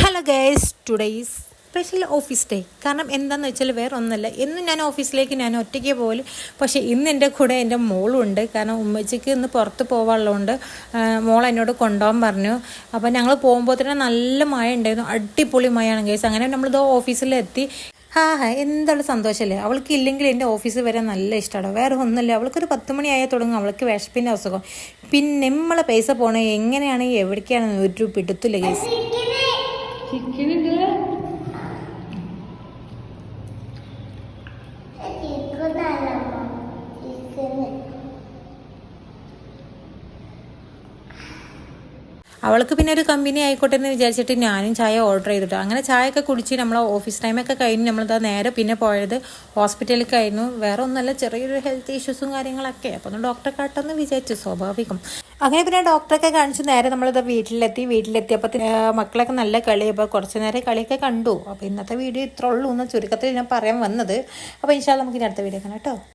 Hello guys, today is special office day. കാരണം എന്താണെന്ന് വെച്ചാൽ വേറെ ഒന്നല്ല, എന്നും ഞാൻ ഓഫീസിലേക്ക് ഞാൻ ഒറ്റയ്ക്ക് പോലും, പക്ഷേ ഇന്ന് എൻ്റെ കൂടെ എൻ്റെ മോളും ഉണ്ട്. കാരണം ഉമ്മച്ചിക്ക് ഇന്ന് പുറത്ത് പോകാനുള്ളതുകൊണ്ട് മോൾ എന്നോട് കൊണ്ടുപോകാൻ പറഞ്ഞു. അപ്പോൾ ഞങ്ങൾ പോകുമ്പോൾ തന്നെ നല്ല മഴ ഉണ്ടായിരുന്നു, അടിപൊളി മഴയാണ് ഗൈസ്. അങ്ങനെ നമ്മളിത് ഓഫീസിലെത്തി. എന്താണ് സന്തോഷമല്ലേ. അവൾക്ക് ഇല്ലെങ്കിൽ എൻ്റെ ഓഫീസിൽ വരാൻ നല്ല ഇഷ്ടമാണ്. വേറെ ഒന്നുമില്ല, അവൾക്കൊരു 10 മണിയായാൽ തുടങ്ങും അവൾക്ക് വിശപ്പിൻ്റെ അസുഖം. പിന്നെ നമ്മളെ പൈസ പോണേ എങ്ങനെയാണ് എവിടേക്കാണ് ഒരു പിടുത്തില്ല ഗൈസ്. അവൾക്ക് പിന്നെ ഒരു കമ്പനി ആയിക്കോട്ടെ എന്ന് വിചാരിച്ചിട്ട് ഞാനും ചായ ഓർഡർ ചെയ്തിട്ടു. അങ്ങനെ ചായയൊക്കെ കുടിച്ച് നമ്മൾ ഓഫീസ് ടൈമൊക്കെ കഴിഞ്ഞ് നമ്മളിതാ നേരെ പിന്നെ പോയത് ഹോസ്പിറ്റലിലേക്കായിരുന്നു. വേറെ ഒന്നല്ല, ചെറിയൊരു ഹെൽത്ത് ഇഷ്യൂസും കാര്യങ്ങളൊക്കെ. അപ്പോൾ ഒന്ന് ഡോക്ടറെ കാട്ടെന്ന് വിചാരിച്ചു, സ്വാഭാവികം. അങ്ങനെ പിന്നെ ഡോക്ടറൊക്കെ കാണിച്ച് നേരെ നമ്മളിത് വീട്ടിലെത്തിയപ്പോൾ മക്കളൊക്കെ നല്ല കളി. അപ്പോൾ കുറച്ച് നേരം കളിയൊക്കെ കണ്ടു. അപ്പോൾ ഇന്നത്തെ വീഡിയോ ഇത്ര ഉള്ളൂ എന്ന് ചുരുക്കത്തിൽ ഞാൻ പറയാൻ വന്നത്. അപ്പോൾ ഇൻഷാ അല്ലാ നമുക്ക് ഇനി അടുത്ത വീഡിയോ കാണാം കേട്ടോ.